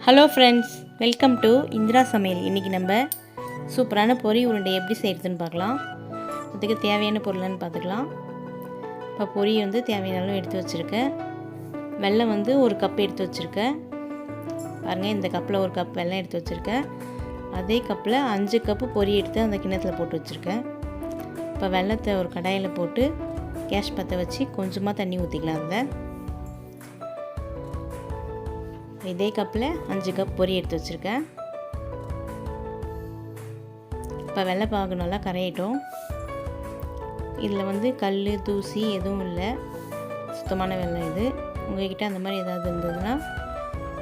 Hello friends, welcome to Indira சமையல். இன்றைக்கி நம்ம சூப்பரான பொரி உருண்டை எப்படி செய்கிறதுன்னு பார்க்கலாம். அதுக்கு தேவையான பொருள்னு பார்த்துக்கலாம். இப்போ பொரி தேவையான அளவு எடுத்து வச்சுருக்கேன். வெல்லம் ஒரு கப் எடுத்து வச்சுருக்கேன். பாருங்கள், இந்த கப்பில் ஒரு கப் வெல்லம் எடுத்து வச்சுருக்கேன். அதே கப்பில் 5 கப்பு பொரி எடுத்து அந்த கிண்ணத்தில் போட்டு வச்சுருக்கேன். இப்போ வெல்லத்தை ஒரு கடாயில் போட்டு கேஸ் பற்ற வச்சு கொஞ்சமாக தண்ணி ஊற்றிக்கலாம். இதே கப்பில் 5 கப் பொரி எடுத்து வச்சுருக்கேன். இப்போ வெள்ளைப்பாகு நல்லா கரையிட்டோம். இதில் கல் தூசி எதுவும் இல்லை, சுத்தமான வெல்லம் இது. உங்கள்கிட்ட அந்த மாதிரி ஏதாவது இருந்ததுன்னா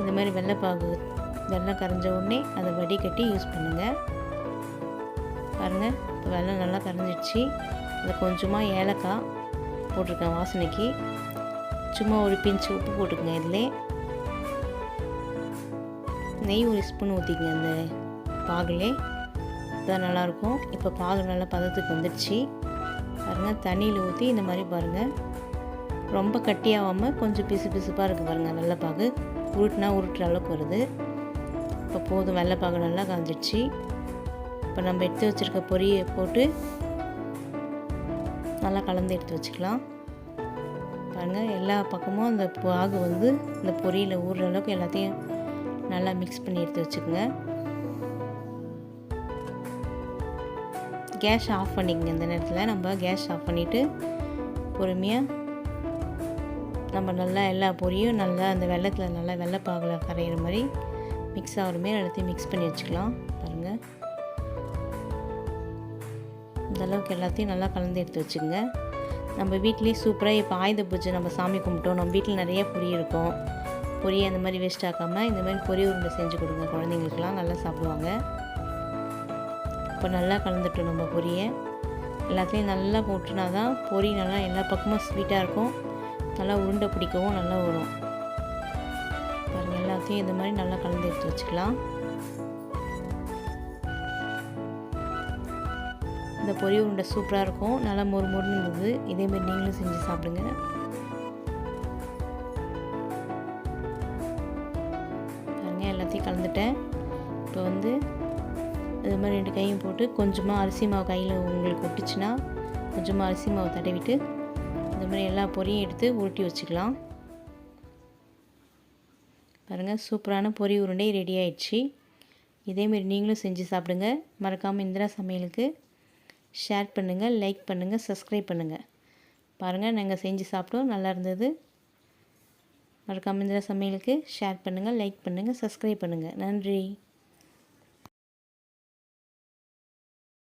இந்த மாதிரி வெள்ளைப்பாகு வெல்லம் கரைஞ்ச உடனே அதை வடிகட்டி யூஸ் பண்ணுங்கள். பாருங்கள், இப்போ வெல்லம் நல்லா கரைஞ்சிடுச்சு. அதில் கொஞ்சமாக ஏலக்காய் போட்டிருக்கேன் வாசனைக்கு. சும்மா ஒரு பிஞ்சு உப்பு போட்டுக்கங்க. இதிலே நெய் ஒரு ஸ்பூன் ஊற்றிக்கங்க அந்த பாகுலே, இதுதான் நல்லாயிருக்கும். இப்போ பாகு நல்லா பதத்துக்கு வந்துடுச்சு. பாருங்கள், தண்ணியில் ஊற்றி இந்த மாதிரி பாருங்கள், ரொம்ப கட்டியாகாமல் கொஞ்சம் பிசு பிசுப்பாக இருக்குது. பாருங்கள், வெள்ளைப்பாகு உருட்டுனா உருட்டுற அளவுக்கு வருது. இப்போ போதும், வெள்ளைப்பாகு நல்லா காஞ்சிடுச்சு. இப்போ நம்ம எடுத்து வச்சுருக்க பொரியை போட்டு நல்லா கலந்து எடுத்து வச்சுக்கலாம். பாருங்கள், எல்லா பக்கமும் அந்த பாகு இந்த பொரியில் ஊறுற அளவுக்கு எல்லாத்தையும் நல்லா மிக்ஸ் பண்ணி எடுத்து வச்சுக்கோங்க. கேஸ் ஆஃப் பண்ணிக்கங்க. இந்த நேரத்தில் நம்ம கேஸ் ஆஃப் பண்ணிவிட்டு பொறுமையாக நம்ம நல்லா எல்லா பொரியும் நல்லா அந்த வெள்ளத்தில் நல்லா வெள்ளைப்பாகில் கரையிற மாதிரி மிக்ஸ் ஆகிற மாதிரி எல்லாத்தையும் மிக்ஸ் பண்ணி வச்சுக்கலாம். பாருங்கள், இந்தளவுக்கு எல்லாத்தையும் நல்லா கலந்து எடுத்து வச்சுக்கோங்க. நம்ம வீட்லேயே சூப்பராக இப்போ ஆயுத பூஜை நம்ம சாமி கும்பிட்டோம். நம்ம வீட்டில் நிறைய பொரி இருக்கும். பொரியை அந்த மாதிரி வேஸ்ட் ஆக்காமல் இந்த மாதிரி பொரி உருண்டை செஞ்சு கொடுங்க. குழந்தைங்களுக்கெல்லாம் நல்லா சாப்பிடுவாங்க. இப்போ நல்லா கலந்துட்டோம். நம்ம பொரியை எல்லாத்தையும் நல்லா போட்டுனா தான் பொரி நல்லா எல்லா பக்கமும் ஸ்வீட்டாக இருக்கும். நல்லா உருண்டை பிடிக்கவும் நல்லா வரும். பாருங்கள், எல்லாத்தையும் இந்த மாதிரி நல்லா கலந்து எடுத்து வச்சுக்கலாம். இந்த பொரி உருண்டை சூப்பராக இருக்கும். நல்லா மொறு மொறுன்னு இருந்தது. இதேமாதிரி நீங்களும் செஞ்சு சாப்பிடுங்க. எல்லாத்தையும் கலந்துட்டேன். இப்போ இது மாதிரி 2 கையும் போட்டு கொஞ்சமாக அரிசி மாவு கையில் உங்களுக்கு ஒட்டுச்சுன்னா கொஞ்சமாக அரிசி மாவு தடவிட்டு இந்த மாதிரி எல்லா பொரியும் எடுத்து உருட்டி வச்சுக்கலாம். பாருங்கள், சூப்பரான பொரி உருண்டை ரெடி ஆயிடுச்சு. இதேமாரி நீங்களும் செஞ்சு சாப்பிடுங்க. மறக்காமல் இந்திரா சமையலுக்கு ஷேர் பண்ணுங்கள், லைக் பண்ணுங்கள், சப்ஸ்கிரைப் பண்ணுங்கள். பாருங்கள், நாங்கள் செஞ்சு சாப்பிட்டோம், நல்லா இருந்தது. மறக்காமல் இந்திரா சமையலுக்கு ஷேர் பண்ணுங்கள், லைக் பண்ணுங்கள், சப்ஸ்கிரைப் பண்ணுங்கள். நன்றி.